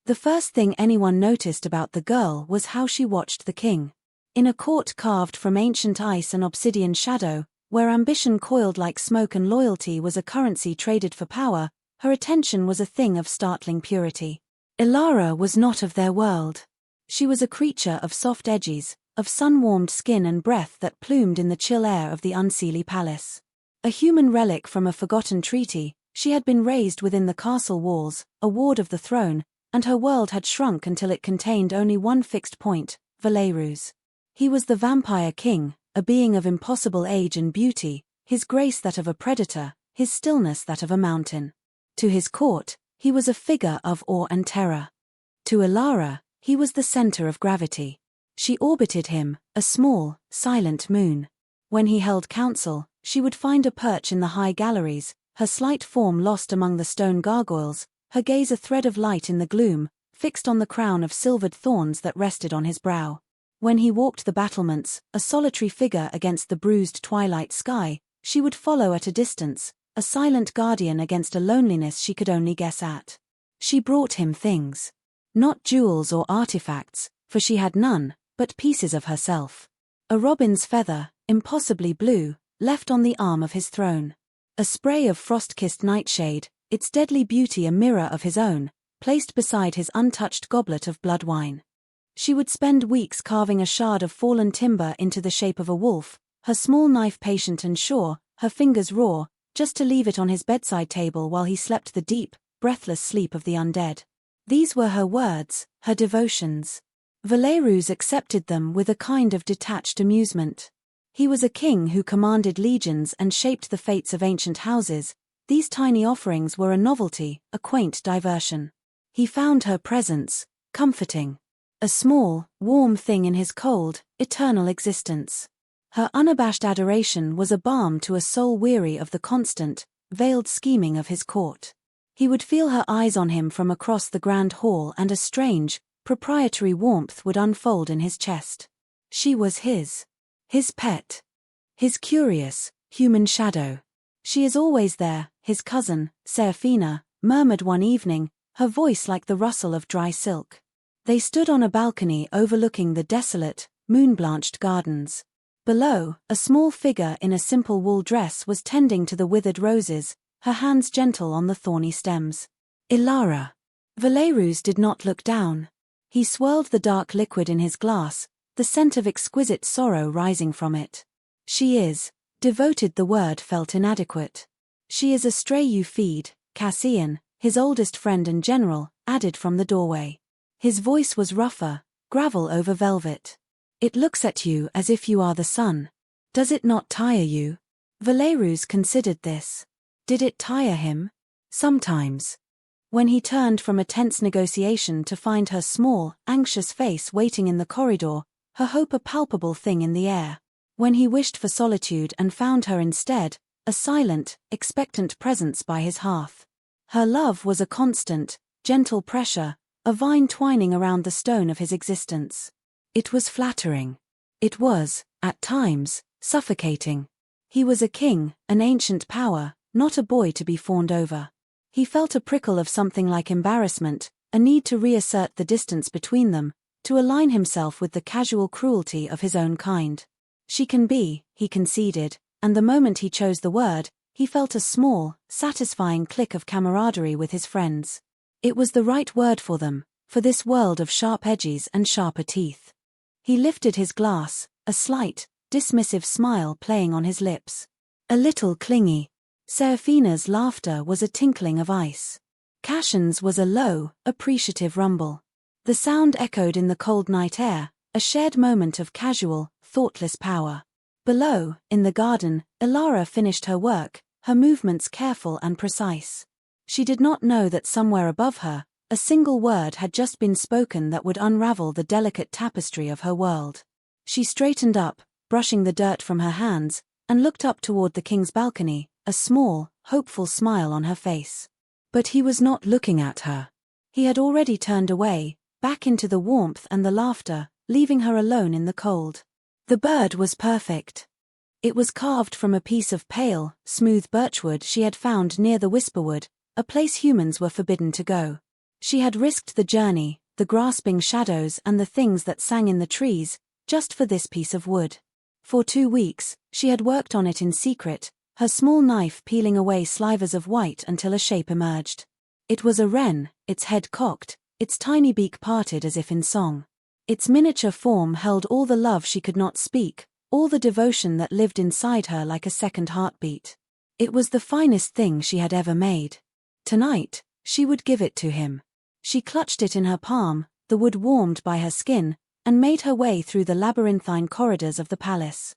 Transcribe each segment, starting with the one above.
The first thing anyone noticed about the girl was how she watched the king. In a court carved from ancient ice and obsidian shadow, where ambition coiled like smoke and loyalty was a currency traded for power, her attention was a thing of startling purity. Ilara was not of their world. She was a creature of soft edges, of sun-warmed skin and breath that plumed in the chill air of the unseelie palace. A human relic from a forgotten treaty, she had been raised within the castle walls, a ward of the throne, and her world had shrunk until it contained only one fixed point, Valerus. He was the vampire king, a being of impossible age and beauty, his grace that of a predator, his stillness that of a mountain. To his court, he was a figure of awe and terror. To Ilara, he was the center of gravity. She orbited him, a small, silent moon. When he held council, she would find a perch in the high galleries, her slight form lost among the stone gargoyles, her gaze a thread of light in the gloom, fixed on the crown of silvered thorns that rested on his brow. When he walked the battlements, a solitary figure against the bruised twilight sky, she would follow at a distance, a silent guardian against a loneliness she could only guess at. She brought him things. Not jewels or artifacts, for she had none, but pieces of herself. A robin's feather, impossibly blue, left on the arm of his throne. A spray of frost-kissed nightshade, its deadly beauty a mirror of his own, placed beside his untouched goblet of blood wine. She would spend weeks carving a shard of fallen timber into the shape of a wolf, her small knife patient and sure, her fingers raw, just to leave it on his bedside table while he slept the deep, breathless sleep of the undead. These were her words, her devotions. Valerus accepted them with a kind of detached amusement. He was a king who commanded legions and shaped the fates of ancient houses. These tiny offerings were a novelty, a quaint diversion. He found her presence comforting. A small, warm thing in his cold, eternal existence. Her unabashed adoration was a balm to a soul weary of the constant, veiled scheming of his court. He would feel her eyes on him from across the grand hall and a strange, proprietary warmth would unfold in his chest. She was his pet. His curious, human shadow. She is always there, his cousin, Seraphina, murmured one evening, her voice like the rustle of dry silk. They stood on a balcony overlooking the desolate, moon-blanched gardens. Below, a small figure in a simple wool dress was tending to the withered roses, her hands gentle on the thorny stems. Ilara. Valerus did not look down. He swirled the dark liquid in his glass, the scent of exquisite sorrow rising from it. She is, devoted the word felt inadequate. She is a stray you feed, Cassian, his oldest friend and general, added from the doorway. His voice was rougher, gravel over velvet. It looks at you as if you are the sun. Does it not tire you? Valerus considered this. Did it tire him? Sometimes. When he turned from a tense negotiation to find her small, anxious face waiting in the corridor, her hope a palpable thing in the air. When he wished for solitude and found her instead, a silent, expectant presence by his hearth. Her love was a constant, gentle pressure, a vine twining around the stone of his existence. It was flattering. It was, at times, suffocating. He was a king, an ancient power, not a boy to be fawned over. He felt a prickle of something like embarrassment, a need to reassert the distance between them, to align himself with the casual cruelty of his own kind. She can be, he conceded, and the moment he chose the word, he felt a small, satisfying click of camaraderie with his friends. It was the right word for them, for this world of sharp edges and sharper teeth. He lifted his glass, a slight, dismissive smile playing on his lips. A little clingy. Seraphina's laughter was a tinkling of ice. Cassian's was a low, appreciative rumble. The sound echoed in the cold night air, a shared moment of casual, thoughtless power. Below, in the garden, Ilara finished her work, her movements careful and precise. She did not know that somewhere above her, a single word had just been spoken that would unravel the delicate tapestry of her world. She straightened up, brushing the dirt from her hands, and looked up toward the king's balcony, a small, hopeful smile on her face. But he was not looking at her. He had already turned away, back into the warmth and the laughter, leaving her alone in the cold. The bird was perfect. It was carved from a piece of pale, smooth birchwood she had found near the Whisperwood, a place humans were forbidden to go. She had risked the journey, the grasping shadows and the things that sang in the trees, just for this piece of wood. For 2 weeks, she had worked on it in secret, her small knife peeling away slivers of white until a shape emerged. It was a wren, its head cocked, its tiny beak parted as if in song. Its miniature form held all the love she could not speak, all the devotion that lived inside her like a second heartbeat. It was the finest thing she had ever made. Tonight, she would give it to him. She clutched it in her palm, the wood warmed by her skin, and made her way through the labyrinthine corridors of the palace.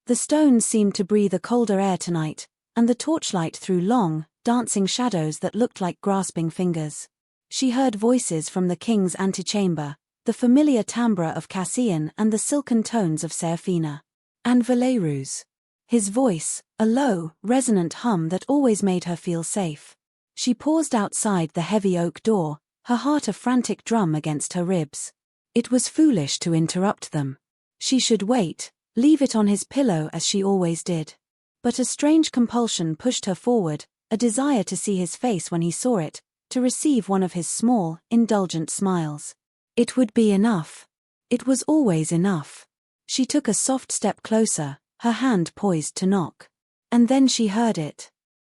The stones seemed to breathe a colder air tonight, and the torchlight threw long, dancing shadows that looked like grasping fingers. She heard voices from the king's antechamber, the familiar timbre of Cassian and the silken tones of Seraphina. And Valeru's. His voice, a low, resonant hum that always made her feel safe. She paused outside the heavy oak door, her heart a frantic drum against her ribs. It was foolish to interrupt them. She should wait, leave it on his pillow as she always did. But a strange compulsion pushed her forward, a desire to see his face when he saw it, to receive one of his small, indulgent smiles. It would be enough. It was always enough. She took a soft step closer, her hand poised to knock. And then she heard it.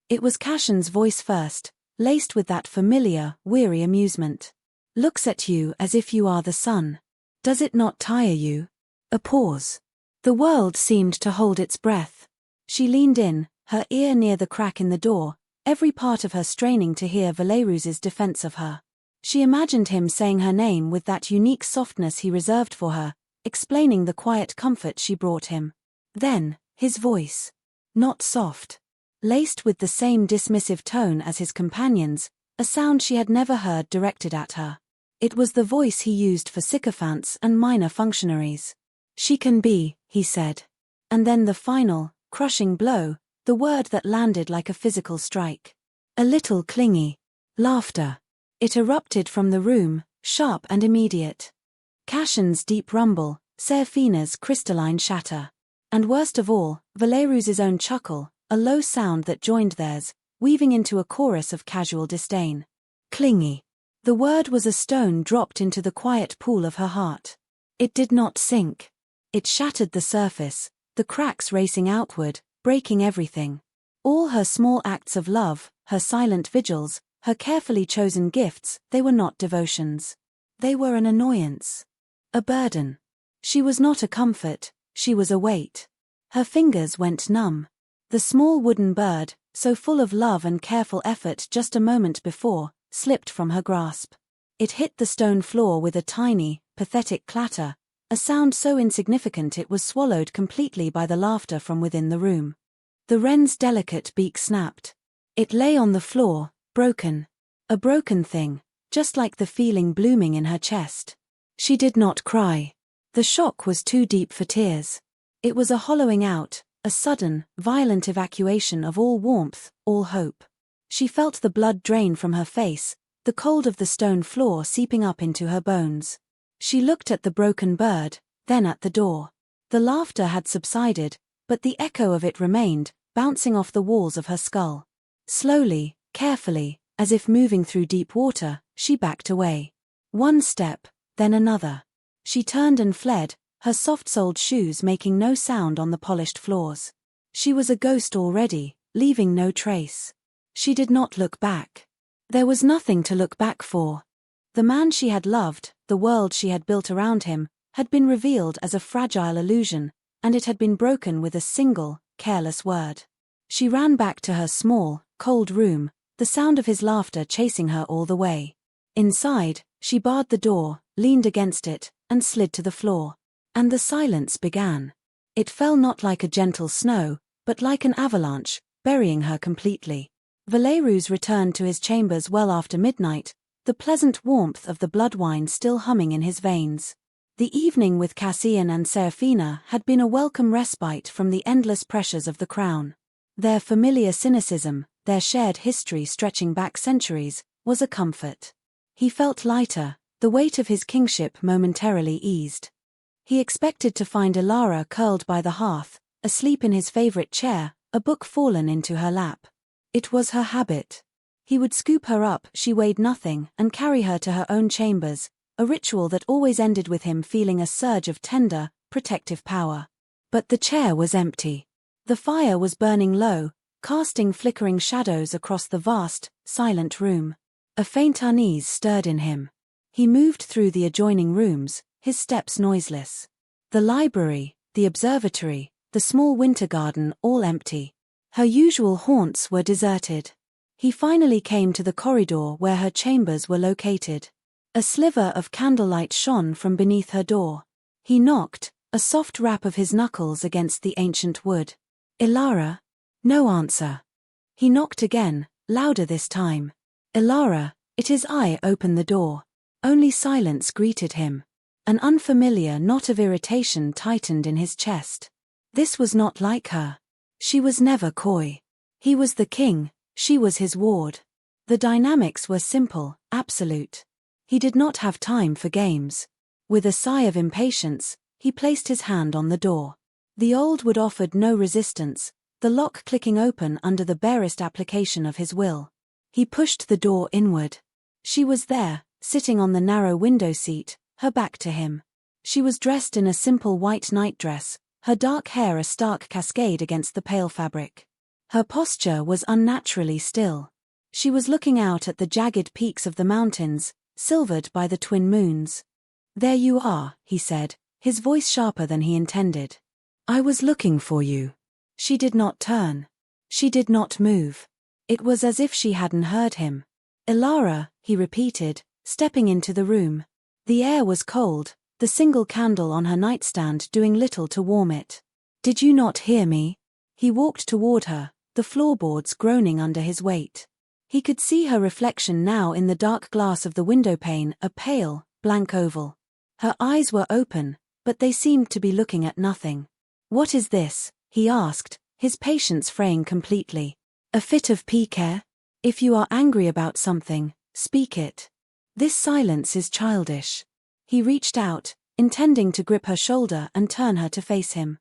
It was Cassian's voice first, laced with that familiar, weary amusement. Looks at you as if you are the sun. Does it not tire you? A pause. The world seemed to hold its breath. She leaned in, her ear near the crack in the door, every part of her straining to hear Valerus's defense of her. She imagined him saying her name with that unique softness he reserved for her, explaining the quiet comfort she brought him. Then, his voice. Not soft. Laced with the same dismissive tone as his companions, a sound she had never heard directed at her. It was the voice he used for sycophants and minor functionaries. She can be, he said. And then the final, crushing blow, the word that landed like a physical strike. A little clingy. Laughter. It erupted from the room, sharp and immediate. Cassian's deep rumble, Seraphina's crystalline shatter. And worst of all, Valerus's own chuckle, a low sound that joined theirs, weaving into a chorus of casual disdain. Clingy. The word was a stone dropped into the quiet pool of her heart. It did not sink. It shattered the surface, the cracks racing outward, breaking everything. All her small acts of love, her silent vigils, her carefully chosen gifts, they were not devotions. They were an annoyance. A burden. She was not a comfort, she was a weight. Her fingers went numb. The small wooden bird, so full of love and careful effort just a moment before, slipped from her grasp. It hit the stone floor with a tiny, pathetic clatter, a sound so insignificant it was swallowed completely by the laughter from within the room. The wren's delicate beak snapped. It lay on the floor, broken. A broken thing, just like the feeling blooming in her chest. She did not cry. The shock was too deep for tears. It was a hollowing out, a sudden, violent evacuation of all warmth, all hope. She felt the blood drain from her face, the cold of the stone floor seeping up into her bones. She looked at the broken bird, then at the door. The laughter had subsided, but the echo of it remained, bouncing off the walls of her skull. Slowly, carefully, as if moving through deep water, she backed away. One step, then another. She turned and fled, her soft-soled shoes making no sound on the polished floors. She was a ghost already, leaving no trace. She did not look back. There was nothing to look back for. The man she had loved, the world she had built around him, had been revealed as a fragile illusion, and it had been broken with a single, careless word. She ran back to her small, cold room, the sound of his laughter chasing her all the way. Inside, she barred the door, leaned against it, and slid to the floor. And the silence began. It fell not like a gentle snow, but like an avalanche, burying her completely. Valerus returned to his chambers well after midnight, the pleasant warmth of the blood wine still humming in his veins. The evening with Cassian and Seraphina had been a welcome respite from the endless pressures of the crown. Their familiar cynicism, their shared history stretching back centuries, was a comfort. He felt lighter, the weight of his kingship momentarily eased. He expected to find Ilara curled by the hearth, asleep in his favorite chair, a book fallen into her lap. It was her habit. He would scoop her up, she weighed nothing, and carry her to her own chambers, a ritual that always ended with him feeling a surge of tender, protective power. But the chair was empty. The fire was burning low, casting flickering shadows across the vast, silent room. A faint unease stirred in him. He moved through the adjoining rooms, his steps noiseless. The library, the observatory, the small winter garden, all empty. Her usual haunts were deserted. He finally came to the corridor where her chambers were located. A sliver of candlelight shone from beneath her door. He knocked, a soft rap of his knuckles against the ancient wood. "Ilara?" No answer. He knocked again, louder this time. "Ilara, it is I." Opened the door. Only silence greeted him. An unfamiliar knot of irritation tightened in his chest. This was not like her. She was never coy. He was the king, she was his ward. The dynamics were simple, absolute. He did not have time for games. With a sigh of impatience, he placed his hand on the door. The old wood offered no resistance, the lock clicking open under the barest application of his will. He pushed the door inward. She was there, sitting on the narrow window seat, her back to him. She was dressed in a simple white nightdress, her dark hair a stark cascade against the pale fabric. Her posture was unnaturally still. She was looking out at the jagged peaks of the mountains, silvered by the twin moons. "There you are," he said, his voice sharper than he intended. "I was looking for you." She did not turn. She did not move. It was as if she hadn't heard him. "Ilara," he repeated, stepping into the room. The air was cold, the single candle on her nightstand doing little to warm it. "Did you not hear me?" He walked toward her, the floorboards groaning under his weight. He could see her reflection now in the dark glass of the windowpane, a pale, blank oval. Her eyes were open, but they seemed to be looking at nothing. "What is this?" he asked, his patience fraying completely. "A fit of pique? If you are angry about something, speak it. This silence is childish." He reached out, intending to grip her shoulder and turn her to face him.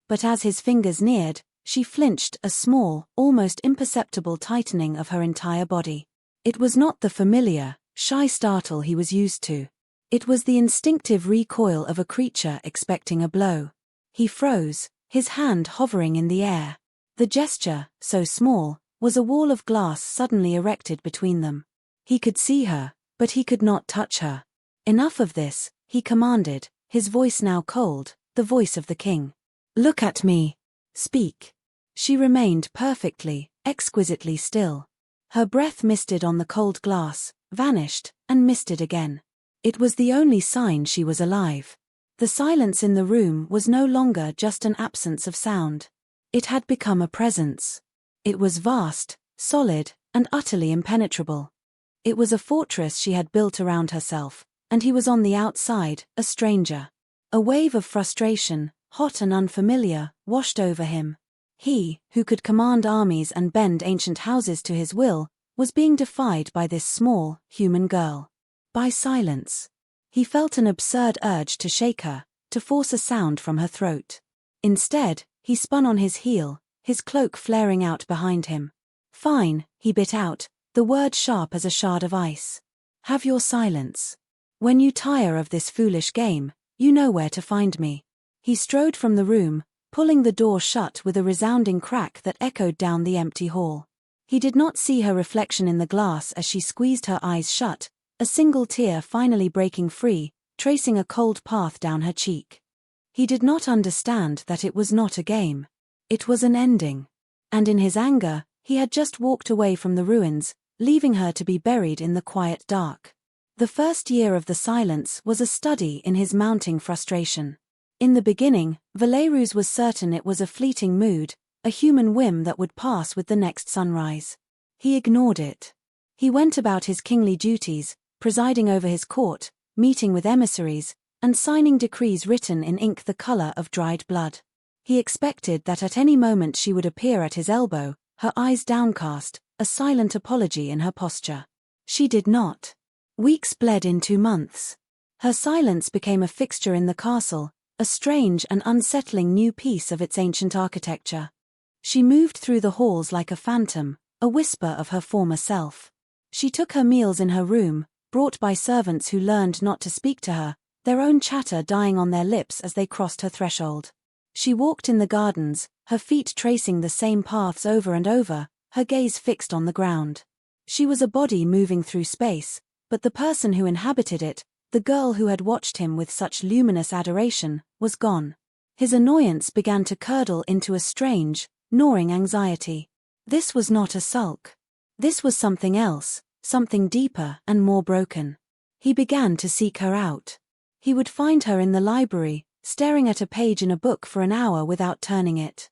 But as his fingers neared, she flinched, a small, almost imperceptible tightening of her entire body. It was not the familiar, shy startle he was used to. It was the instinctive recoil of a creature expecting a blow. He froze, his hand hovering in the air. The gesture, so small, was a wall of glass suddenly erected between them. He could see her, but he could not touch her. "Enough of this," he commanded, his voice now cold, the voice of the king. "Look at me. Speak." She remained perfectly, exquisitely still. Her breath misted on the cold glass, vanished, and misted again. It was the only sign she was alive. The silence in the room was no longer just an absence of sound. It had become a presence. It was vast, solid, and utterly impenetrable. It was a fortress she had built around herself, and he was on the outside, a stranger. A wave of frustration, hot and unfamiliar, washed over him. He, who could command armies and bend ancient houses to his will, was being defied by this small, human girl. By silence. He felt an absurd urge to shake her, to force a sound from her throat. Instead, he spun on his heel, his cloak flaring out behind him. "Fine," he bit out, the word sharp as a shard of ice. "Have your silence. When you tire of this foolish game, you know where to find me." He strode from the room, pulling the door shut with a resounding crack that echoed down the empty hall. He did not see her reflection in the glass as she squeezed her eyes shut, a single tear finally breaking free, tracing a cold path down her cheek. He did not understand that it was not a game. It was an ending. And in his anger, he had just walked away from the ruins, leaving her to be buried in the quiet dark. The first year of the silence was a study in his mounting frustration. In the beginning, Valerus was certain it was a fleeting mood, a human whim that would pass with the next sunrise. He ignored it. He went about his kingly duties, presiding over his court, meeting with emissaries, and signing decrees written in ink the color of dried blood. He expected that at any moment she would appear at his elbow, her eyes downcast, a silent apology in her posture. She did not. Weeks bled into months. Her silence became a fixture in the castle, a strange and unsettling new piece of its ancient architecture. She moved through the halls like a phantom, a whisper of her former self. She took her meals in her room, brought by servants who learned not to speak to her, their own chatter dying on their lips as they crossed her threshold. She walked in the gardens, her feet tracing the same paths over and over, her gaze fixed on the ground. She was a body moving through space, but the person who inhabited it, the girl who had watched him with such luminous adoration, was gone. His annoyance began to curdle into a strange, gnawing anxiety. This was not a sulk. This was something else, something deeper and more broken. He began to seek her out. He would find her in the library, staring at a page in a book for an hour without turning it.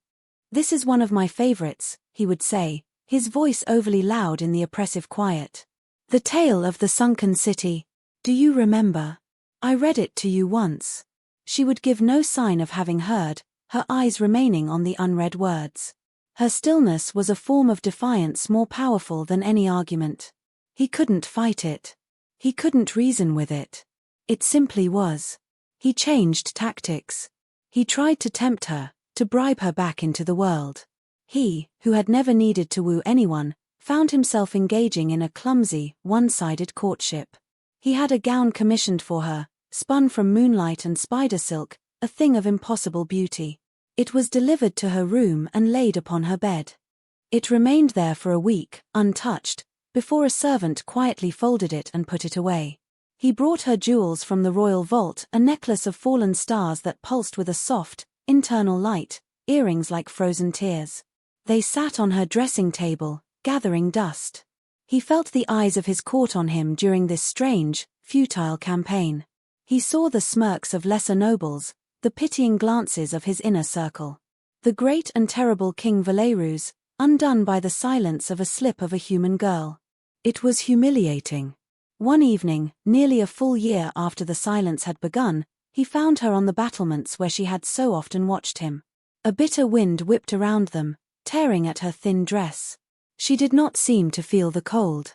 "This is one of my favorites," he would say, his voice overly loud in the oppressive quiet. "The Tale of the Sunken City. Do you remember? I read it to you once." She would give no sign of having heard, her eyes remaining on the unread words. Her stillness was a form of defiance more powerful than any argument. He couldn't fight it. He couldn't reason with it. It simply was. He changed tactics. He tried to tempt her, to bribe her back into the world. He, who had never needed to woo anyone, found himself engaging in a clumsy, one-sided courtship. He had a gown commissioned for her, spun from moonlight and spider silk, a thing of impossible beauty. It was delivered to her room and laid upon her bed. It remained there for a week, untouched, before a servant quietly folded it and put it away. He brought her jewels from the royal vault, a necklace of fallen stars that pulsed with a soft, internal light, earrings like frozen tears. They sat on her dressing table, gathering dust. He felt the eyes of his court on him during this strange, futile campaign. He saw the smirks of lesser nobles, the pitying glances of his inner circle. The great and terrible King Valerus, undone by the silence of a slip of a human girl. It was humiliating. One evening, nearly a full year after the silence had begun, he found her on the battlements where she had so often watched him. A bitter wind whipped around them, tearing at her thin dress. She did not seem to feel the cold.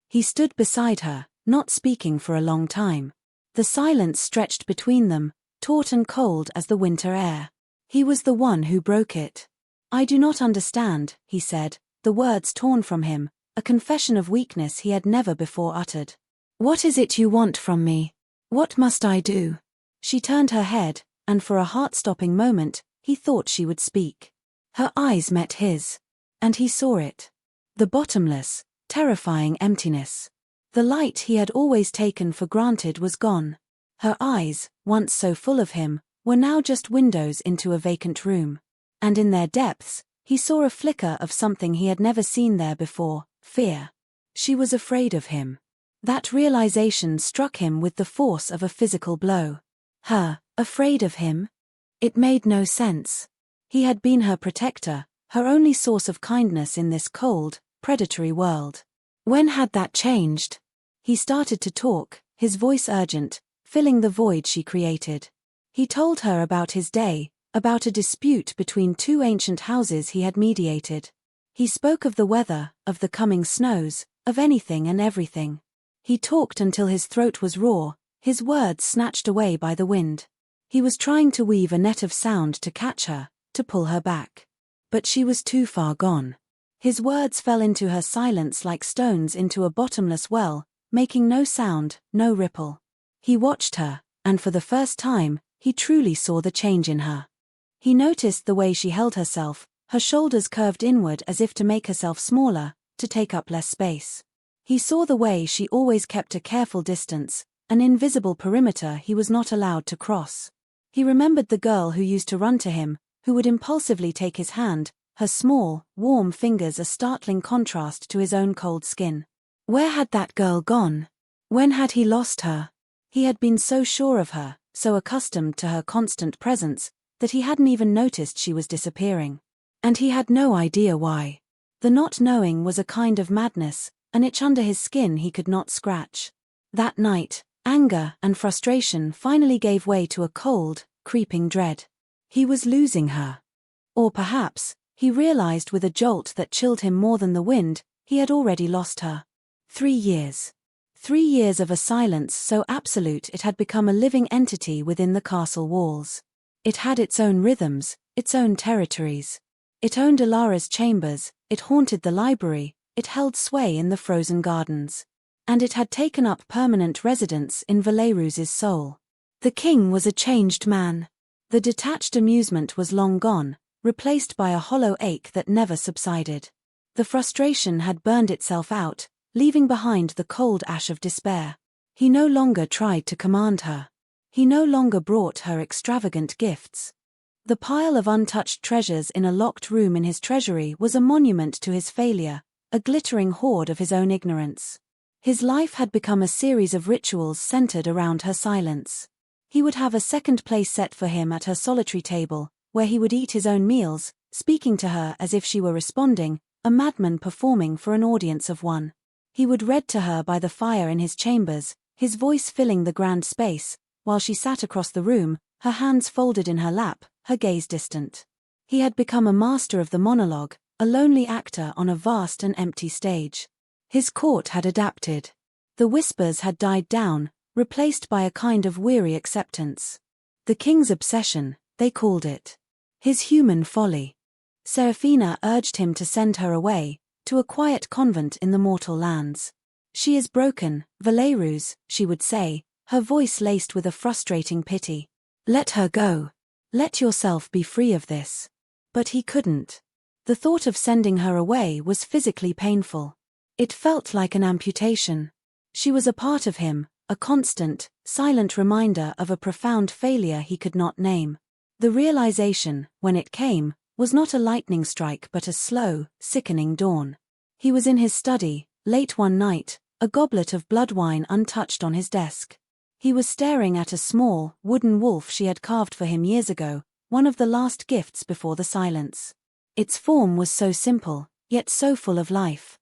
He stood beside her, not speaking for a long time. The silence stretched between them, taut and cold as the winter air. He was the one who broke it. "I do not understand," he said, the words torn from him, a confession of weakness he had never before uttered. "What is it you want from me? What must I do?" She turned her head, and for a heart-stopping moment, he thought she would speak. Her eyes met his. And he saw it. The bottomless, terrifying emptiness. The light he had always taken for granted was gone. Her eyes, once so full of him, were now just windows into a vacant room. And in their depths, he saw a flicker of something he had never seen there before: fear. She was afraid of him. That realization struck him with the force of a physical blow. Her, afraid of him? It made no sense. He had been her protector, her only source of kindness in this cold, predatory world. When had that changed? He started to talk, his voice urgent, filling the void she created. He told her about his day, about a dispute between two ancient houses he had mediated. He spoke of the weather, of the coming snows, of anything and everything. He talked until his throat was raw, his words snatched away by the wind. He was trying to weave a net of sound to catch her, to pull her back. But she was too far gone. His words fell into her silence like stones into a bottomless well, making no sound, no ripple. He watched her, and for the first time, he truly saw the change in her. He noticed the way she held herself, her shoulders curved inward as if to make herself smaller, to take up less space. He saw the way she always kept a careful distance, an invisible perimeter he was not allowed to cross. He remembered the girl who used to run to him, who would impulsively take his hand, her small, warm fingers a startling contrast to his own cold skin. Where had that girl gone? When had he lost her? He had been so sure of her, so accustomed to her constant presence, that he hadn't even noticed she was disappearing. And he had no idea why. The not knowing was a kind of madness, an itch under his skin he could not scratch. That night, anger and frustration finally gave way to a cold, creeping dread. He was losing her. Or perhaps, he realized with a jolt that chilled him more than the wind, he had already lost her. 3 years. 3 years of a silence so absolute it had become a living entity within the castle walls. It had its own rhythms, its own territories. It owned Alara's chambers, it haunted the library, It held sway in the frozen gardens. And it had taken up permanent residence in Valerus's soul. The king was a changed man. The detached amusement was long gone, replaced by a hollow ache that never subsided. The frustration had burned itself out, leaving behind the cold ash of despair. He no longer tried to command her. He no longer brought her extravagant gifts. The pile of untouched treasures in a locked room in his treasury was a monument to his failure, a glittering hoard of his own ignorance. His life had become a series of rituals centered around her silence. He would have a second place set for him at her solitary table, where he would eat his own meals, speaking to her as if she were responding, a madman performing for an audience of one. He would read to her by the fire in his chambers, his voice filling the grand space, while she sat across the room, her hands folded in her lap, her gaze distant. He had become a master of the monologue, a lonely actor on a vast and empty stage. His court had adapted. The whispers had died down, replaced by a kind of weary acceptance. The king's obsession, they called it. His human folly. Serafina urged him to send her away, to a quiet convent in the mortal lands. She is broken, Valerus, she would say, her voice laced with a frustrating pity. Let her go. Let yourself be free of this. But he couldn't. The thought of sending her away was physically painful. It felt like an amputation. She was a part of him, a constant, silent reminder of a profound failure he could not name. The realization, when it came, was not a lightning strike but a slow, sickening dawn. He was in his study, late one night, a goblet of blood wine untouched on his desk. He was staring at a small, wooden wolf she had carved for him years ago, one of the last gifts before the silence. Its form was so simple, yet so full of life.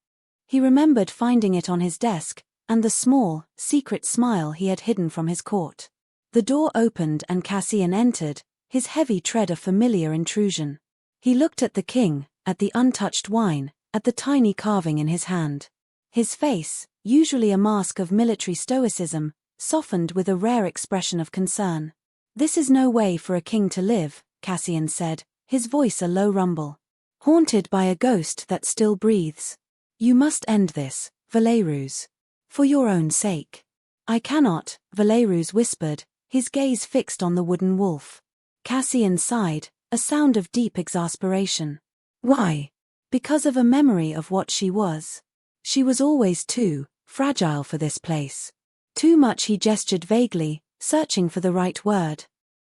He remembered finding it on his desk, and the small, secret smile he had hidden from his court. The door opened and Cassian entered, his heavy tread a familiar intrusion. He looked at the king, at the untouched wine, at the tiny carving in his hand. His face, usually a mask of military stoicism, softened with a rare expression of concern. This is no way for a king to live, Cassian said, his voice a low rumble. Haunted by a ghost that still breathes. You must end this, Valerus. For your own sake. I cannot, Valerus whispered, his gaze fixed on the wooden wolf. Cassian sighed, a sound of deep exasperation. Why? Because of a memory of what she was. She was always too fragile for this place. Too much. He gestured vaguely, searching for the right word.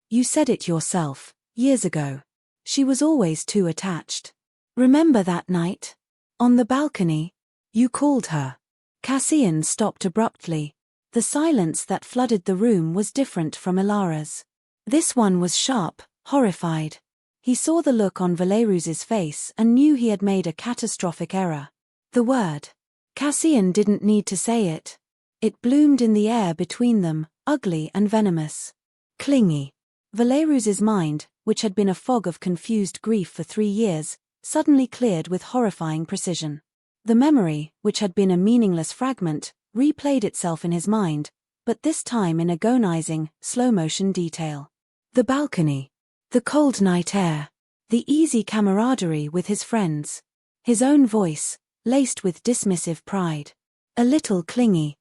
You said it yourself, years ago. She was always too attached. Remember that night? On the balcony? You called her. Cassian stopped abruptly. The silence that flooded the room was different from Ilara's. This one was sharp, horrified. He saw the look on Valerus's face and knew he had made a catastrophic error. The word. Cassian didn't need to say it. It bloomed in the air between them, ugly and venomous. Clingy. Valerus's mind, which had been a fog of confused grief for 3 years, suddenly cleared with horrifying precision. The memory, which had been a meaningless fragment, replayed itself in his mind, but this time in agonizing, slow-motion detail. The balcony. The cold night air. The easy camaraderie with his friends. His own voice, laced with dismissive pride. A little clingy.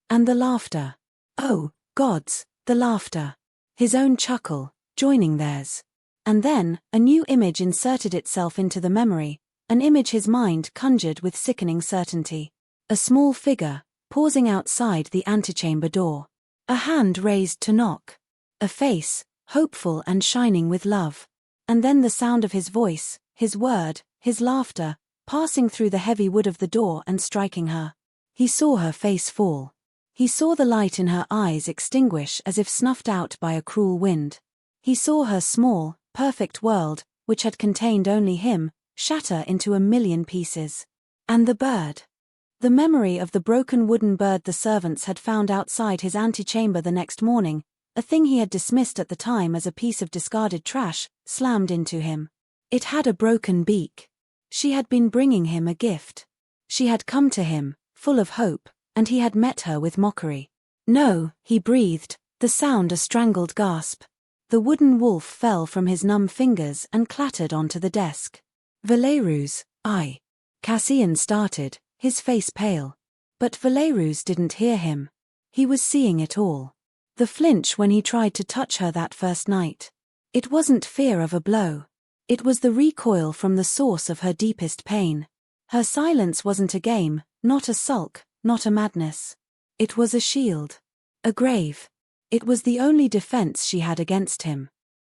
And the laughter. Oh, gods, the laughter. His own chuckle, joining theirs. And then, a new image inserted itself into the memory, an image his mind conjured with sickening certainty. A small figure, pausing outside the antechamber door. A hand raised to knock. A face, hopeful and shining with love. And then the sound of his voice, his word, his laughter, passing through the heavy wood of the door and striking her. He saw her face fall. He saw the light in her eyes extinguish as if snuffed out by a cruel wind. He saw her small, perfect world, which had contained only him, shatter into 1,000,000 pieces. And the bird. The memory of the broken wooden bird the servants had found outside his antechamber the next morning, a thing he had dismissed at the time as a piece of discarded trash, slammed into him. It had a broken beak. She had been bringing him a gift. She had come to him, full of hope, and he had met her with mockery. No, he breathed, the sound a strangled gasp. The wooden wolf fell from his numb fingers and clattered onto the desk. Valerus, I. Cassian started, his face pale. But Valerus didn't hear him. He was seeing it all. The flinch when he tried to touch her that first night. It wasn't fear of a blow. It was the recoil from the source of her deepest pain. Her silence wasn't a game, not a sulk, not a madness. It was a shield. A grave. It was the only defense she had against him.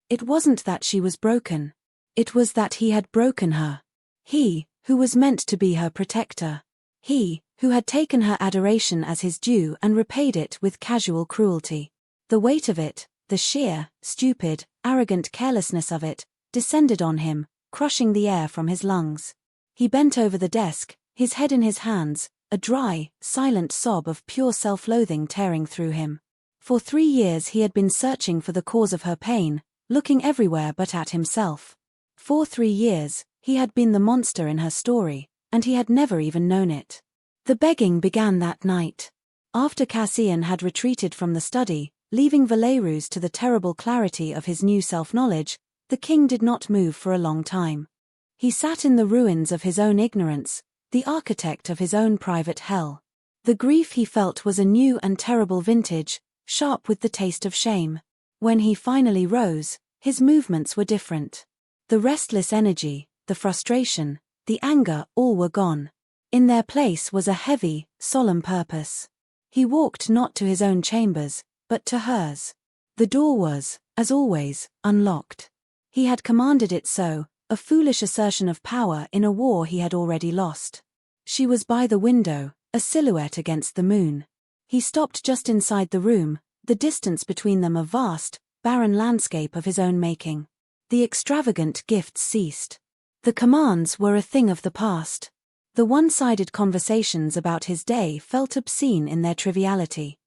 It wasn't that she was broken. It was that he had broken her. He, who was meant to be her protector. He, who had taken her adoration as his due and repaid it with casual cruelty. The weight of it, the sheer, stupid, arrogant carelessness of it, descended on him, crushing the air from his lungs. He bent over the desk, his head in his hands, a dry, silent sob of pure self-loathing tearing through him. For 3 years he had been searching for the cause of her pain, looking everywhere but at himself. For 3 years, he had been the monster in her story, and he had never even known it. The begging began that night. After Cassian had retreated from the study, leaving Valerus to the terrible clarity of his new self-knowledge, the king did not move for a long time. He sat in the ruins of his own ignorance, the architect of his own private hell. The grief he felt was a new and terrible vintage, sharp with the taste of shame. When he finally rose, his movements were different. The restless energy, the frustration, the anger, all were gone. In their place was a heavy, solemn purpose. He walked not to his own chambers, but to hers. The door was, as always, unlocked. He had commanded it so, a foolish assertion of power in a war he had already lost. She was by the window, a silhouette against the moon. He stopped just inside the room, the distance between them a vast, barren landscape of his own making. The extravagant gifts ceased. The commands were a thing of the past. The one-sided conversations about his day felt obscene in their triviality.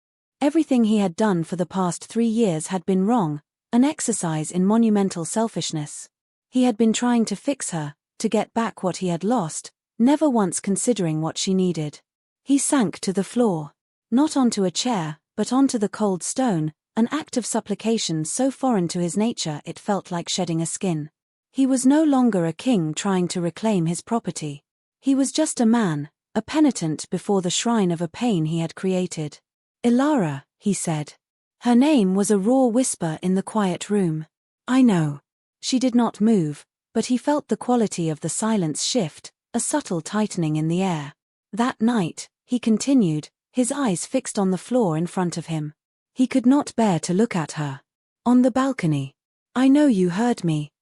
Everything he had done for the past 3 years had been wrong, an exercise in monumental selfishness. He had been trying to fix her, to get back what he had lost, never once considering what she needed. He sank to the floor. Not onto a chair, but onto the cold stone, an act of supplication so foreign to his nature it felt like shedding a skin. He was no longer a king trying to reclaim his property. He was just a man, a penitent before the shrine of a pain he had created. "Ilara," he said. Her name was a raw whisper in the quiet room. "I know." She did not move, but he felt the quality of the silence shift, a subtle tightening in the air. That night, he continued, his eyes fixed on the floor in front of him. He could not bear to look at her. "On the balcony. I know you heard me."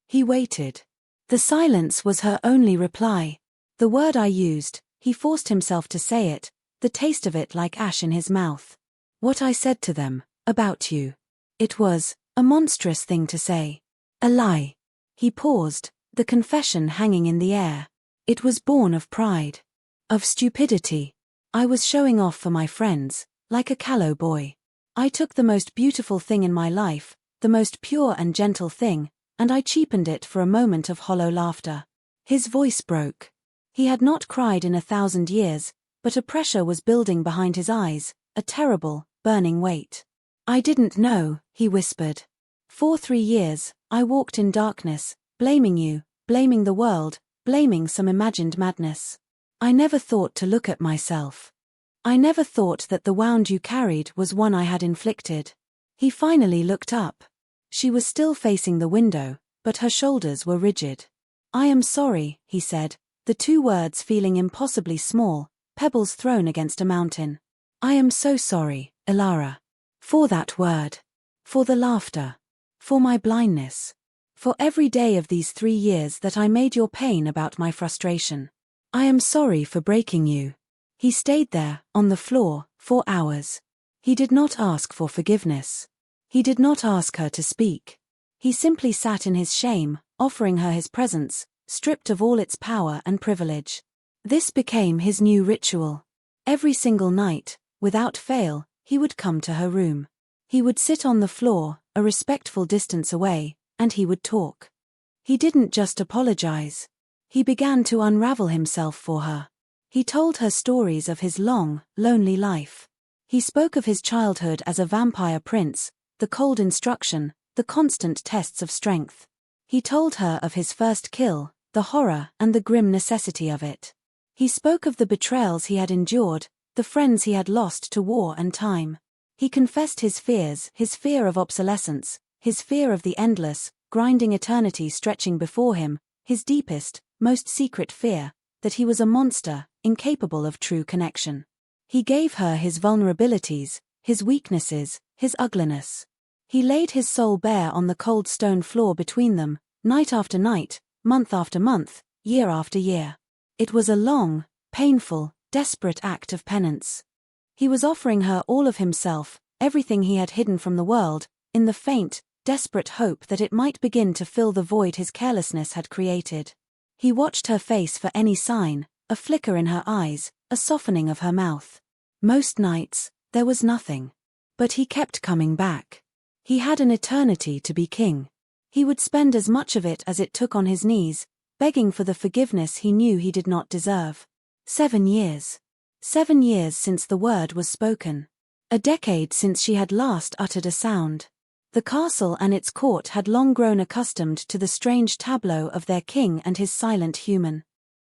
He waited. The silence was her only reply. The word I used, he forced himself to say it, the taste of it like ash in his mouth. "What I said to them, about you. It was a monstrous thing to say. A lie." He paused, the confession hanging in the air. "It was born of pride. Of stupidity. I was showing off for my friends, like a callow boy. I took the most beautiful thing in my life, the most pure and gentle thing, and I cheapened it for a moment of hollow laughter." His voice broke. He had not cried in 1,000 years, but a pressure was building behind his eyes, a terrible, burning weight. "I didn't know," he whispered. "For 3 years, I walked in darkness, blaming you, blaming the world, blaming some imagined madness. I never thought to look at myself. I never thought that the wound you carried was one I had inflicted." He finally looked up. She was still facing the window, but her shoulders were rigid. "I am sorry," he said, the 2 words feeling impossibly small, pebbles thrown against a mountain. "I am so sorry, Ilara. For that word. For the laughter. For my blindness. For every day of these 3 years that I made your pain about my frustration. I am sorry for breaking you." He stayed there, on the floor, for hours. He did not ask for forgiveness. He did not ask her to speak. He simply sat in his shame, offering her his presence, stripped of all its power and privilege. This became his new ritual. Every single night, without fail, he would come to her room. He would sit on the floor, a respectful distance away, and he would talk. He didn't just apologize. He began to unravel himself for her. He told her stories of his long, lonely life. He spoke of his childhood as a vampire prince, the cold instruction, the constant tests of strength. He told her of his first kill, the horror and the grim necessity of it. He spoke of the betrayals he had endured, the friends he had lost to war and time. He confessed his fears, his fear of obsolescence, his fear of the endless, grinding eternity stretching before him, his deepest, most secret fear, that he was a monster, incapable of true connection. He gave her his vulnerabilities, his weaknesses, his ugliness. He laid his soul bare on the cold stone floor between them, night after night, month after month, year after year. It was a long, painful, desperate act of penance. He was offering her all of himself, everything he had hidden from the world, in the faint, desperate hope that it might begin to fill the void his carelessness had created. He watched her face for any sign, a flicker in her eyes, a softening of her mouth. Most nights, there was nothing. But he kept coming back. He had an eternity to be king. He would spend as much of it as it took on his knees, begging for the forgiveness he knew he did not deserve. 7 years. 7 years since the word was spoken. A decade since she had last uttered a sound. The castle and its court had long grown accustomed to the strange tableau of their king and his silent human.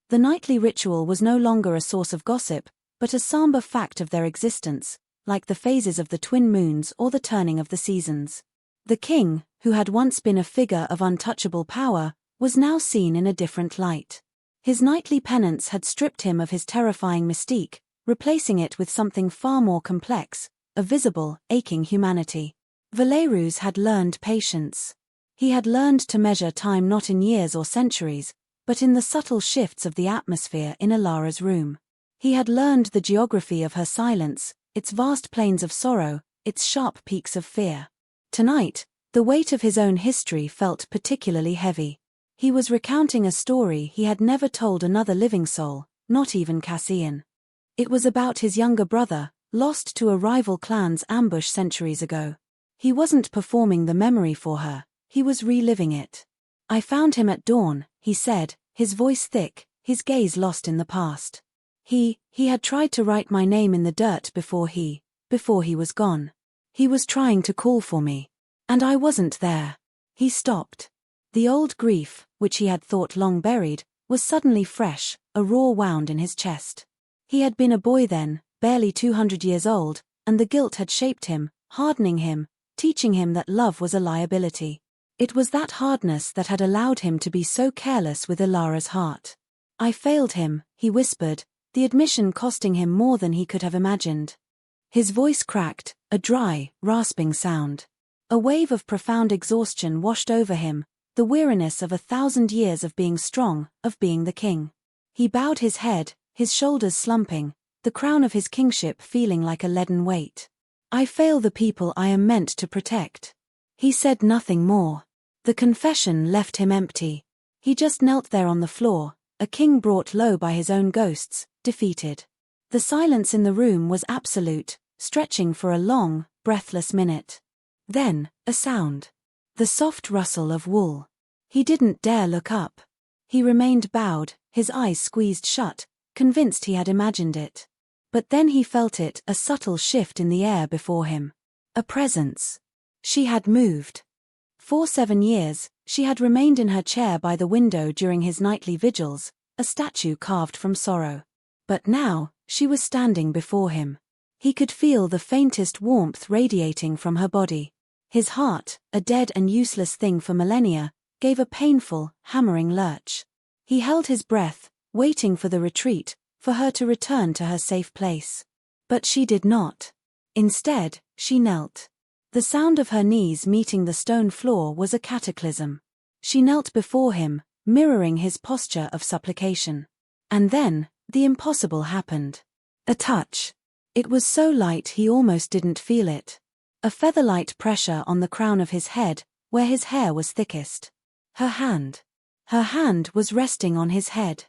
The nightly ritual was no longer a source of gossip, but a somber fact of their existence, like the phases of the twin moons or the turning of the seasons. The king, who had once been a figure of untouchable power, was now seen in a different light. His nightly penance had stripped him of his terrifying mystique, replacing it with something far more complex, a visible, aching humanity. Valerus had learned patience. He had learned to measure time not in years or centuries, but in the subtle shifts of the atmosphere in Alara's room. He had learned the geography of her silence, its vast plains of sorrow, its sharp peaks of fear. Tonight, the weight of his own history felt particularly heavy. He was recounting a story he had never told another living soul, not even Cassian. It was about his younger brother, lost to a rival clan's ambush centuries ago. He wasn't performing the memory for her, he was reliving it. "I found him at dawn," he said, his voice thick, his gaze lost in the past. He had tried to write my name in the dirt before he was gone. He was trying to call for me. And I wasn't there." He stopped. The old grief, which he had thought long buried, was suddenly fresh, a raw wound in his chest. He had been a boy then, barely 200 years old, and the guilt had shaped him, hardening him, teaching him that love was a liability. It was that hardness that had allowed him to be so careless with Alara's heart. "I failed him," he whispered, the admission costing him more than he could have imagined. His voice cracked, a dry, rasping sound. A wave of profound exhaustion washed over him, the weariness of 1,000 years of being strong, of being the king. He bowed his head, his shoulders slumping, the crown of his kingship feeling like a leaden weight. "I fail the people I am meant to protect." He said nothing more. The confession left him empty. He just knelt there on the floor, a king brought low by his own ghosts, defeated. The silence in the room was absolute, stretching for a long, breathless minute. Then, a sound. The soft rustle of wool. He didn't dare look up. He remained bowed, his eyes squeezed shut, convinced he had imagined it. But then he felt it, a subtle shift in the air before him. A presence. She had moved. For 7 years, she had remained in her chair by the window during his nightly vigils, a statue carved from sorrow. But now, she was standing before him. He could feel the faintest warmth radiating from her body. His heart, a dead and useless thing for millennia, gave a painful, hammering lurch. He held his breath, waiting for the retreat, for her to return to her safe place. But she did not. Instead, she knelt. The sound of her knees meeting the stone floor was a cataclysm. She knelt before him, mirroring his posture of supplication. And then, the impossible happened. A touch. It was so light he almost didn't feel it. A feather-light pressure on the crown of his head, where his hair was thickest. Her hand. Her hand was resting on his head.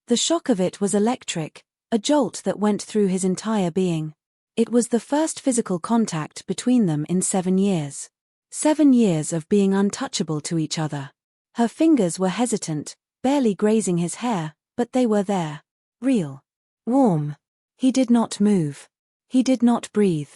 The shock of it was electric, a jolt that went through his entire being. It was the first physical contact between them in 7 years. 7 years of being untouchable to each other. Her fingers were hesitant, barely grazing his hair, but they were there. Real. Warm. He did not move. He did not breathe.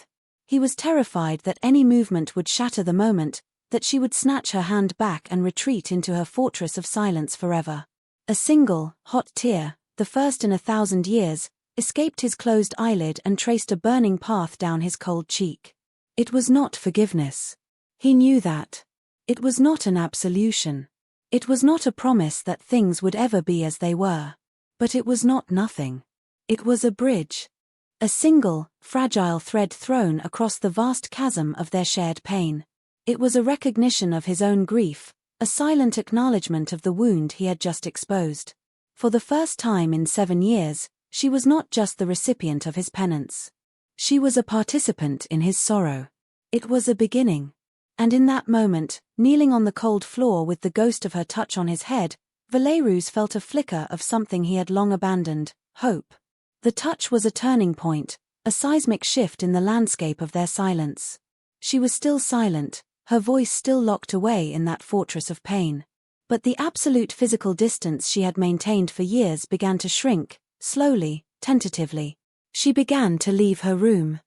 He was terrified that any movement would shatter the moment, that she would snatch her hand back and retreat into her fortress of silence forever. A single, hot tear, the first in 1,000 years, escaped his closed eyelid and traced a burning path down his cold cheek. It was not forgiveness. He knew that. It was not an absolution. It was not a promise that things would ever be as they were. But it was not nothing. It was a bridge. A single, fragile thread thrown across the vast chasm of their shared pain. It was a recognition of his own grief, a silent acknowledgement of the wound he had just exposed. For the first time in 7 years, she was not just the recipient of his penance. She was a participant in his sorrow. It was a beginning. And in that moment, kneeling on the cold floor with the ghost of her touch on his head, Valerus felt a flicker of something he had long abandoned, hope. The touch was a turning point, a seismic shift in the landscape of their silence. She was still silent, her voice still locked away in that fortress of pain. But the absolute physical distance she had maintained for years began to shrink, slowly, tentatively. She began to leave her room.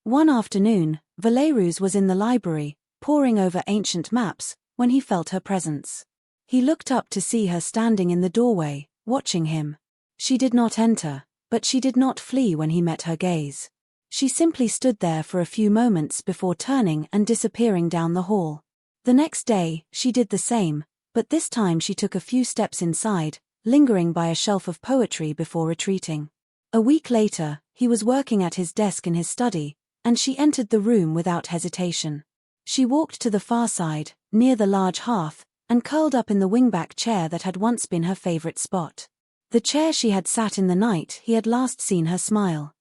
One afternoon, Valerus was in the library, poring over ancient maps, when he felt her presence. He looked up to see her standing in the doorway, watching him. She did not enter, but she did not flee when he met her gaze. She simply stood there for a few moments before turning and disappearing down the hall. The next day, she did the same, but this time she took a few steps inside, lingering by a shelf of poetry before retreating. A week later, he was working at his desk in his study, and she entered the room without hesitation. She walked to the far side, near the large hearth, and curled up in the wingback chair that had once been her favorite spot. The chair she had sat in the night he had last seen her smile.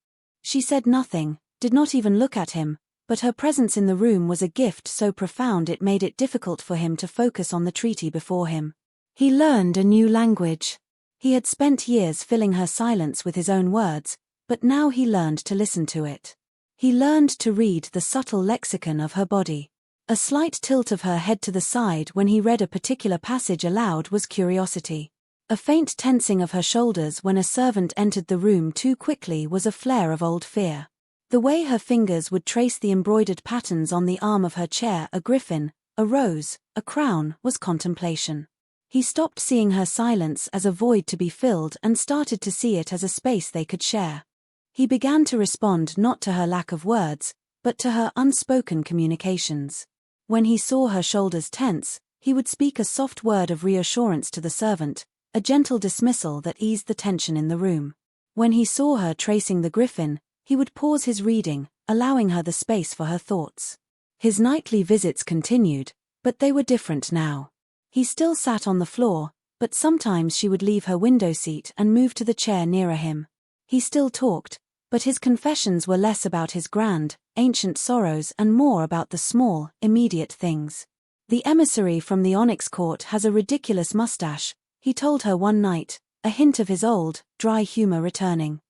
She said nothing, did not even look at him, but her presence in the room was a gift so profound it made it difficult for him to focus on the treaty before him. He learned a new language. He had spent years filling her silence with his own words, but now he learned to listen to it. He learned to read the subtle lexicon of her body. A slight tilt of her head to the side when he read a particular passage aloud was curiosity. A faint tensing of her shoulders when a servant entered the room too quickly was a flare of old fear. The way her fingers would trace the embroidered patterns on the arm of her chair, a griffin, a rose, a crown, was contemplation. He stopped seeing her silence as a void to be filled and started to see it as a space they could share. He began to respond not to her lack of words, but to her unspoken communications. When he saw her shoulders tense, he would speak a soft word of reassurance to the servant, a gentle dismissal that eased the tension in the room. When he saw her tracing the griffin, he would pause his reading, allowing her the space for her thoughts. His nightly visits continued, but they were different now. He still sat on the floor, but sometimes she would leave her window seat and move to the chair nearer him. He still talked, but his confessions were less about his grand, ancient sorrows and more about the small, immediate things. The emissary from the Onyx Court has a ridiculous mustache, he told her one night, a hint of his old, dry humor returning.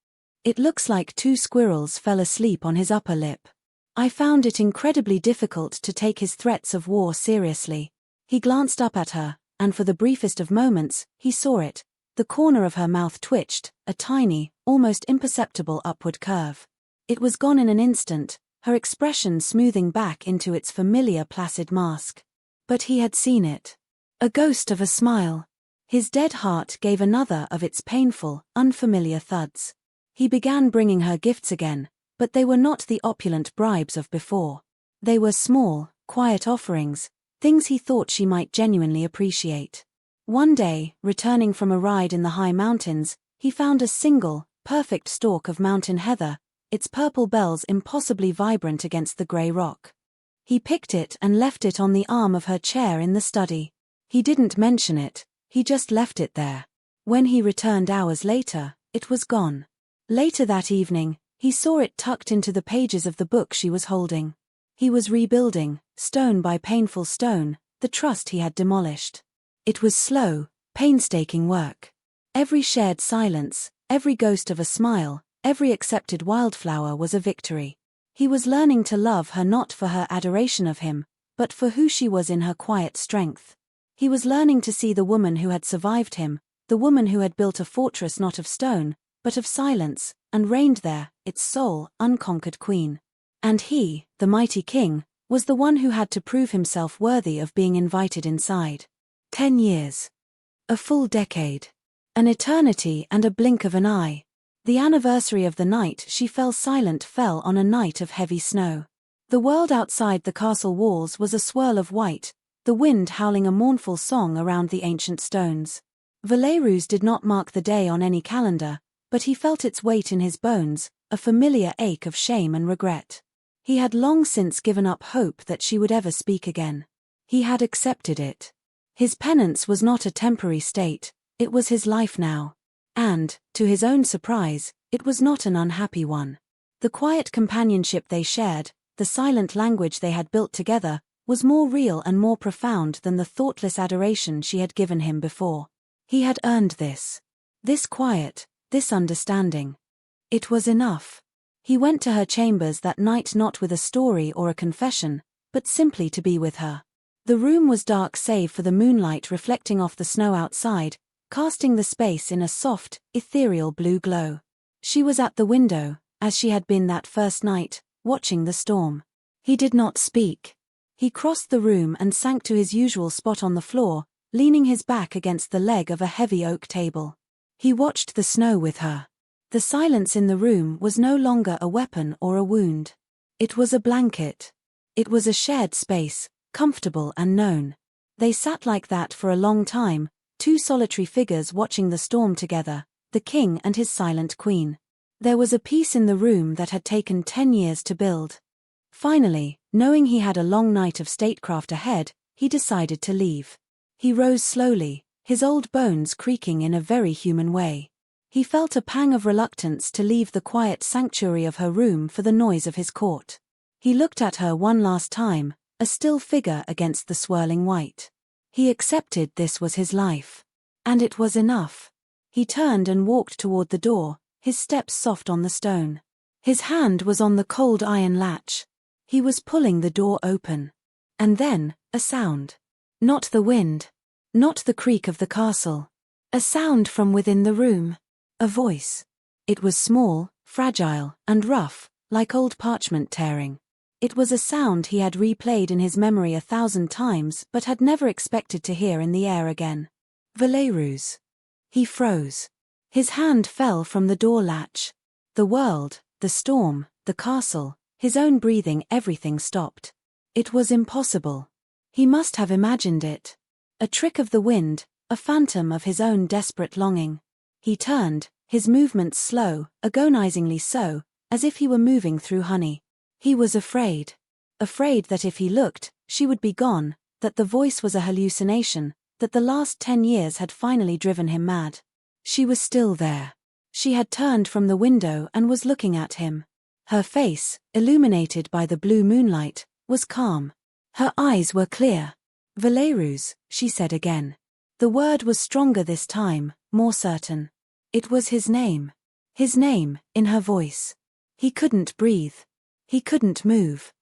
It looks like 2 squirrels fell asleep on his upper lip. I found it incredibly difficult to take his threats of war seriously. He glanced up at her, and for the briefest of moments, he saw it. The corner of her mouth twitched, a tiny, almost imperceptible upward curve. It was gone in an instant, her expression smoothing back into its familiar placid mask. But he had seen it. A ghost of a smile. His dead heart gave another of its painful, unfamiliar thuds. He began bringing her gifts again, but they were not the opulent bribes of before. They were small, quiet offerings, things he thought she might genuinely appreciate. One day, returning from a ride in the high mountains, he found a single, perfect stalk of mountain heather, its purple bells impossibly vibrant against the grey rock. He picked it and left it on the arm of her chair in the study. He didn't mention it, he just left it there. When he returned hours later, it was gone. Later that evening, he saw it tucked into the pages of the book she was holding. He was rebuilding, stone by painful stone, the trust he had demolished. It was slow, painstaking work. Every shared silence, every ghost of a smile, every accepted wildflower was a victory. He was learning to love her not for her adoration of him, but for who she was in her quiet strength. He was learning to see the woman who had survived him, the woman who had built a fortress not of stone, but of silence, and reigned there, its sole, unconquered queen. And he, the mighty king, was the one who had to prove himself worthy of being invited inside. 10 years. A full decade. An eternity and a blink of an eye. The anniversary of the night she fell silent fell on a night of heavy snow. The world outside the castle walls was a swirl of white, the wind howling a mournful song around the ancient stones. Valerius did not mark the day on any calendar, but he felt its weight in his bones, a familiar ache of shame and regret. He had long since given up hope that she would ever speak again. He had accepted it. His penance was not a temporary state, it was his life now. And, to his own surprise, it was not an unhappy one. The quiet companionship they shared, the silent language they had built together, was more real and more profound than the thoughtless adoration she had given him before. He had earned this. This quiet, this understanding. It was enough. He went to her chambers that night not with a story or a confession, but simply to be with her. The room was dark save for the moonlight reflecting off the snow outside, casting the space in a soft, ethereal blue glow. She was at the window, as she had been that first night, watching the storm. He did not speak. He crossed the room and sank to his usual spot on the floor, leaning his back against the leg of a heavy oak table. He watched the snow with her. The silence in the room was no longer a weapon or a wound. It was a blanket. It was a shared space, comfortable and known. They sat like that for a long time, two solitary figures watching the storm together, the king and his silent queen. There was a peace in the room that had taken 10 years to build. Finally, knowing he had a long night of statecraft ahead, he decided to leave. He rose slowly, his old bones creaking in a very human way. He felt a pang of reluctance to leave the quiet sanctuary of her room for the noise of his court. He looked at her one last time, a still figure against the swirling white. He accepted this was his life. And it was enough. He turned and walked toward the door, his steps soft on the stone. His hand was on the cold iron latch. He was pulling the door open. And then, a sound. Not the wind. Not the creak of the castle. A sound from within the room. A voice. It was small, fragile, and rough, like old parchment tearing. It was a sound he had replayed in his memory 1,000 times but had never expected to hear in the air again. Valerius. He froze. His hand fell from the door latch. The world, the storm, the castle, his own breathing, everything stopped. It was impossible. He must have imagined it. A trick of the wind, a phantom of his own desperate longing. He turned, his movements slow, agonizingly so, as if he were moving through honey. He was afraid. Afraid that if he looked, she would be gone, that the voice was a hallucination, that the last 10 years had finally driven him mad. She was still there. She had turned from the window and was looking at him. Her face, illuminated by the blue moonlight, was calm. Her eyes were clear. Valerius, she said again. The word was stronger this time, more certain. It was his name. His name, in her voice. He couldn't breathe. He couldn't move.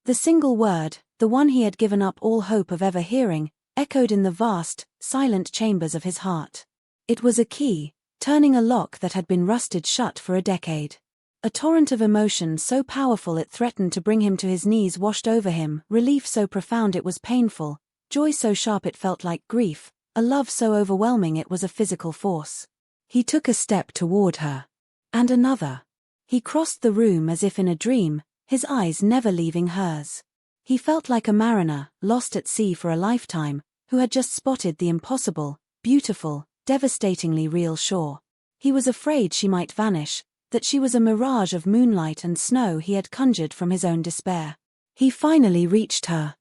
The single word, the one he had given up all hope of ever hearing, echoed in the vast, silent chambers of his heart. It was a key, turning a lock that had been rusted shut for a decade. A torrent of emotion so powerful it threatened to bring him to his knees washed over him, relief so profound it was painful, joy so sharp it felt like grief, a love so overwhelming it was a physical force. He took a step toward her. And another. He crossed the room as if in a dream, his eyes never leaving hers. He felt like a mariner, lost at sea for a lifetime, who had just spotted the impossible, beautiful, devastatingly real shore. He was afraid she might vanish, that she was a mirage of moonlight and snow he had conjured from his own despair. He finally reached her.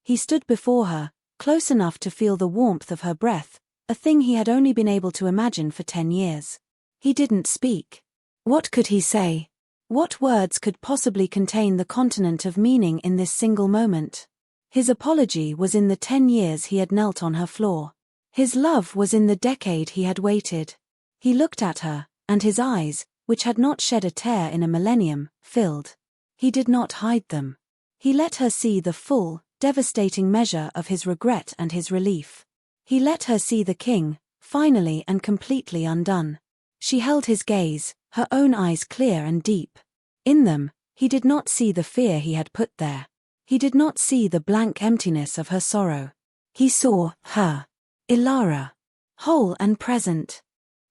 He stood before her, close enough to feel the warmth of her breath, a thing he had only been able to imagine for 10 years. He didn't speak. What could he say? What words could possibly contain the continent of meaning in this single moment? His apology was in the 10 years he had knelt on her floor. His love was in the decade he had waited. He looked at her, and his eyes, which had not shed a tear in a millennium, filled. He did not hide them. He let her see the full, devastating measure of his regret and his relief. He let her see the king, finally and completely undone. She held his gaze, her own eyes clear and deep. In them, he did not see the fear he had put there. He did not see the blank emptiness of her sorrow. He saw her. Ilara. Whole and present.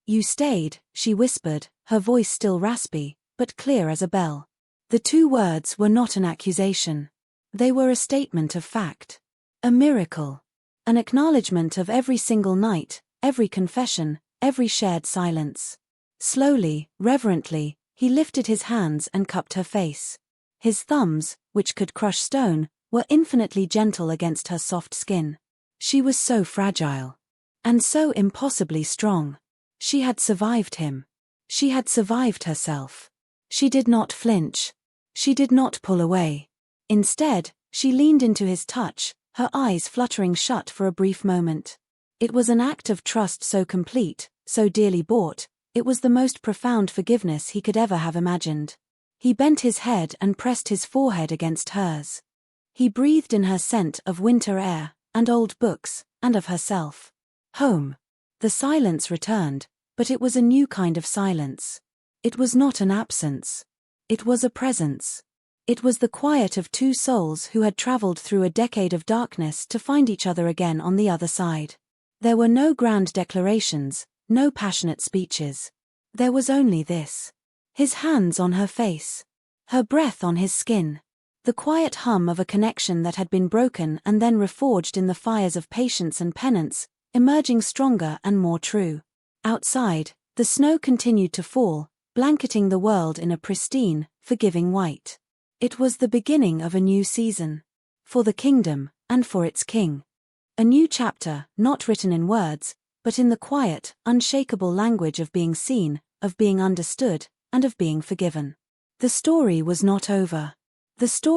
You stayed, she whispered, her voice still raspy, but clear as a bell. The two words were not an accusation. They were a statement of fact. A miracle. An acknowledgement of every single night, every confession, every shared silence. Slowly, reverently, he lifted his hands and cupped her face. His thumbs, which could crush stone, were infinitely gentle against her soft skin. She was so fragile. And so impossibly strong. She had survived him. She had survived herself. She did not flinch. She did not pull away. Instead, she leaned into his touch, her eyes fluttering shut for a brief moment. It was an act of trust so complete, so dearly bought, it was the most profound forgiveness he could ever have imagined. He bent his head and pressed his forehead against hers. He breathed in her scent of winter air, and old books, and of herself. Home. The silence returned, but it was a new kind of silence. It was not an absence. It was a presence. It was the quiet of two souls who had traveled through a decade of darkness to find each other again on the other side. There were no grand declarations, no passionate speeches. There was only this. His hands on her face. Her breath on his skin. The quiet hum of a connection that had been broken and then reforged in the fires of patience and penance, emerging stronger and more true. Outside, the snow continued to fall, blanketing the world in a pristine, forgiving white. It was the beginning of a new season. For the kingdom, and for its king. A new chapter, not written in words, but in the quiet, unshakable language of being seen, of being understood, and of being forgiven. The story was not over. The story